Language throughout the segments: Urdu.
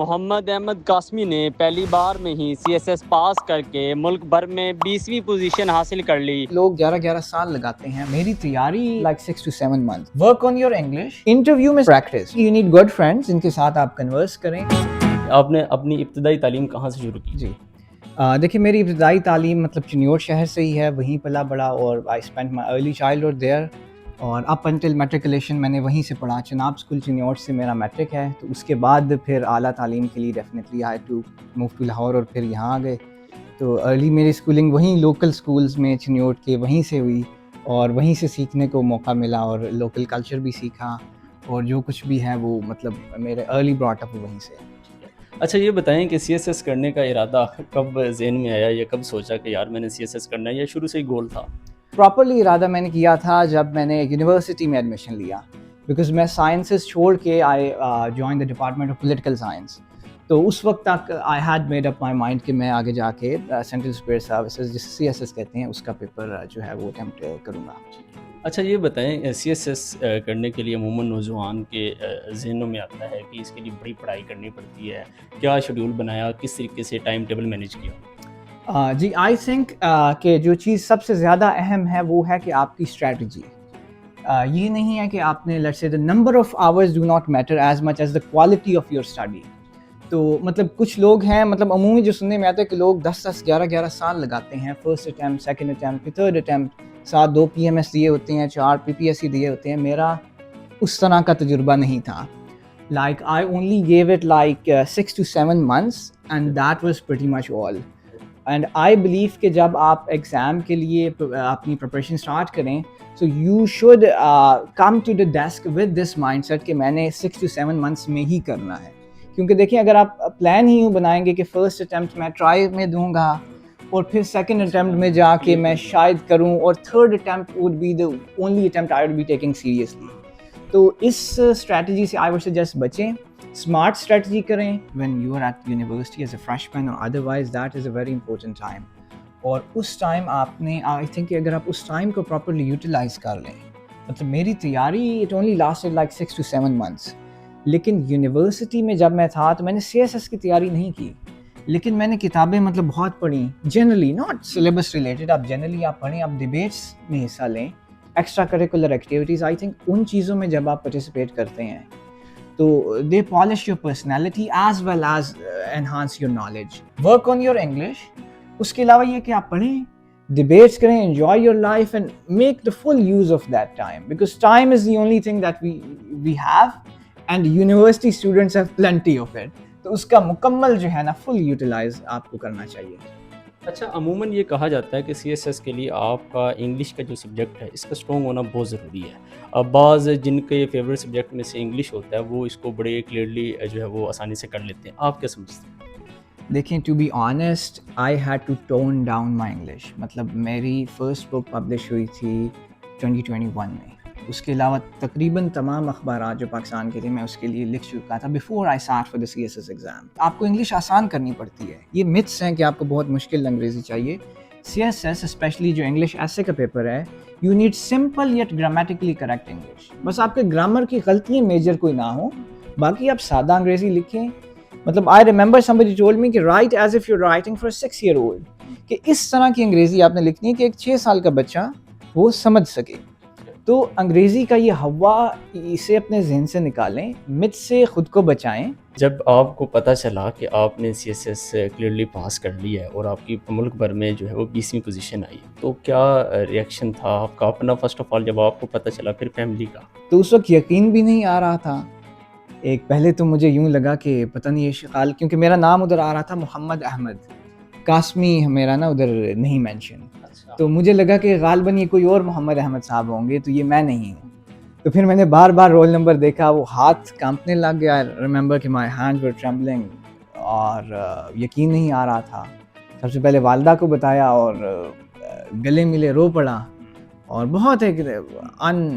محمد احمد قاسمی نے پہلی بار میں ہی سی ایس ایس پاس کر کے ملک بھر میں 20ویں پوزیشن حاصل کر لی۔ لوگ 11 سال لگاتے ہیں، میری تیاری like 6 to 7 months. Work on your English. Interview میں practice. You need good friends جن کے ساتھ آپ کنورس کریں۔ آپ نے اپنی ابتدائی تعلیم کہاں سے شروع کی؟ جی دیکھیے، میری ابتدائی تعلیم مطلب چنیوٹ شہر سے ہی ہے، وہیں پلا بڑا، اور I spent my early childhood there، اور اپ انٹل میٹریکولیشن میں نے وہیں سے پڑھا۔ چناب اسکول چنیوٹ سے میرا میٹرک ہے، تو اس کے بعد پھر اعلیٰ تعلیم کے لیے definitely I to move to Lahore, اور پھر یہاں آ گئے۔ تو ارلی میری اسکولنگ وہیں لوکل اسکولز میں چنیوٹ کے وہیں سے ہوئی، اور وہیں سے سیکھنے کو موقع ملا، اور لوکل کلچر بھی سیکھا، اور جو کچھ بھی ہے وہ مطلب میرے ارلی براٹ اپ وہیں سے۔ اچھا یہ بتائیں کہ سی ایس ایس کرنے کا ارادہ کب ذہن میں آیا، یا کب سوچا کہ یار میں نے سی ایس ایس کرنا ہے، یا شروع سے ہی گول تھا؟ پراپرلی ارادہ میں نے کیا تھا جب میں نے یونیورسٹی میں ایڈمیشن لیا، بیکاز میں سائنسز چھوڑ کے I join the department of political science. تو اس وقت تک I had made up my mind کہ میں آگے جا کے سینٹرل سپیریئر سروسز جسے سی ایس ایس کہتے ہیں اس کا پیپر جو ہے وہ اٹیمپٹ کروں گا۔ اچھا یہ بتائیں، سی ایس ایس کرنے کے لیے عموماً نوجوان کے ذہنوں میں آتا ہے کہ اس کے لیے بڑی پڑھائی کرنی پڑتی ہے، کیا شیڈول بنایا، کس طریقے سے ٹائم ٹیبل مینیج کیا؟ جی آئی تھنک کہ جو چیز سب سے زیادہ اہم ہے وہ ہے کہ آپ کی اسٹریٹجی۔ یہ نہیں ہے کہ آپ نے let's say the number of hours do not matter as much as the quality of your study۔ تو مطلب کچھ لوگ ہیں، مطلب عمومی جو سننے میں آتا ہے کہ لوگ 10 11 سال لگاتے ہیں، فرسٹ اٹیمپٹ، سیکنڈ اٹیمپٹ، پھر تھرڈ اٹیمپٹ، ساتھ 2 PMS دیے ہوتے ہیں، 4 PPSC دیے ہوتے ہیں۔ میرا اس طرح کا تجربہ نہیں تھا۔ Like I only gave it like 6 to 7 months and that was pretty much all۔ And I believe کہ جب آپ ایگزام کے لیے اپنی پریپریشن اسٹارٹ کریں، so you should come to the desk with this mindset کہ میں نے 6 to 7 months میں ہی کرنا ہے۔ کیونکہ دیکھیں، اگر آپ پلان ہی یوں بنائیں گے کہ فرسٹ اٹیمپٹ میں ٹرائی میں دوں گا، اور پھر سیکنڈ اٹیمپٹ میں جا کے میں شاید کروں، اور third attempt would be the only attempt I would be taking seriously, تو اس اسٹریٹجی سے آئی وڈ سجیسٹ بچیں۔ اسمارٹ اسٹریٹجی کریں when you are at university as a freshman or otherwise، that is a very important time۔ اور اس ٹائم آپ نے آئی تھنک کہ اگر آپ اس ٹائم کو پراپرلی یوٹیلائز کر لیں، مطلب میری تیاری it only lasted like 6 to 7 months، لیکن یونیورسٹی میں جب میں تھا تو میں نے سی ایس ایس کی تیاری نہیں کی، لیکن میں نے کتابیں مطلب بہت پڑھیں، جنرلی ناٹ سلیبس ریلیٹڈ، آپ جنرلی آپ پڑھیں، آپ ڈبیٹس میں حصہ لیں، extra curricular activities. I think in چیزوں میں جب آپ پارٹیسپیٹ کرتے ہیں تو they polish your personality as well as enhance your knowledge۔ work on your English۔ اس کے علاوہ یہ کہ آپ پڑھیں، debates کریں، enjoy your life and make the full use of that time because time is the only thing that we have and university students have plenty of it۔ تو اس کا مکمل جو ہے نا فل یوٹیلائز آپ کو کرنا چاہیے۔ اچھا عموماً یہ کہا جاتا ہے کہ سی ایس ایس کے لیے آپ کا انگلش کا جو سبجیکٹ ہے اس کا اسٹرانگ ہونا بہت ضروری ہے۔ اب بعض جن کے فیوریٹ سبجیکٹ میں سے انگلش ہوتا ہے وہ اس کو بڑے کلیئرلی جو ہے وہ آسانی سے کر لیتے ہیں، آپ کیا سمجھتے ہیں؟ دیکھیں، to be honest I had to tone down my English. مطلب میری فرسٹ بک پبلش ہوئی تھی 2021 میں، اس کے علاوہ تقریباً تمام اخبارات جو پاکستان کے تھے میں اس کے لیے لکھ چکا تھا before I sat for the C S S exam. آپ کو انگلش آسان کرنی پڑتی ہے، یہ متس ہیں کہ آپ کو بہت مشکل انگریزی چاہیے۔ سی ایس ایس اسپیشلی جو انگلش ایسے کا پیپر ہے، you need simple yet grammatically correct English. بس آپ کے گرامر کی غلطیاں میجر کوئی نہ ہوں، باقی آپ سادہ انگریزی لکھیں۔ مطلب I remember somebody told me کہ write as if you're writing for a 6-year-old، کہ اس طرح کی انگریزی آپ نے لکھنی ہے کہ ایک 6 سال کا بچہ وہ سمجھ سکے۔ تو انگریزی کا یہ ہوا اسے اپنے ذہن سے نکالیں، مت سے خود کو بچائیں۔ جب آپ کو پتہ چلا کہ آپ نے سی ایس ایس کلیئرلی پاس کر لی ہے اور آپ کی ملک بھر میں جو ہے وہ 20ویں پوزیشن آئی، تو کیا ریئیکشن تھا آپ کا اپنا فرسٹ آف آل جب آپ کو پتہ چلا، پھر فیملی کا؟ تو اس وقت یقین بھی نہیں آ رہا تھا۔ ایک پہلے تو مجھے یوں لگا کہ پتہ نہیں یہ شغال، کیونکہ میرا نام ادھر آ رہا تھا محمد احمد قاسمی، میرا نا ادھر نہیں مینشن، تو مجھے لگا کہ غالباً یہ کوئی اور محمد احمد صاحب ہوں گے، تو یہ میں نہیں ہوں۔ تو پھر میں نے بار بار رول نمبر دیکھا، وہ ہاتھ کانپنے لگ گیا، ریممبر کہ مائی ہینڈز ور ٹریمبلنگ، اور یقین نہیں آ رہا تھا۔ سب سے پہلے والدہ کو بتایا اور گلے ملے رو پڑا، اور بہت ایک ان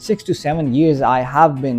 6 to 7 years I have been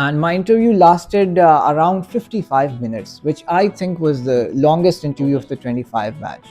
And my interview lasted around 55 minutes, which I think was the longest interview of the 25 batch.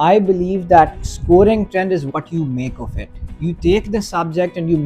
I believe that scoring trend is what you make of it. You take the subject and you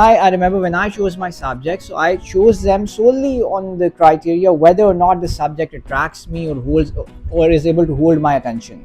I remember when I chose my subjects, so I chose them solely on the criteria whether or not the subject attracts me or is able to hold my attention.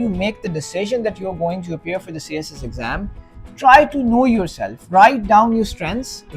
you make the decision that you are going to appear for the CSS exam, try to know yourself, write down your strengths,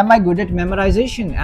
Am I good at memorization?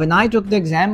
when I took the exam,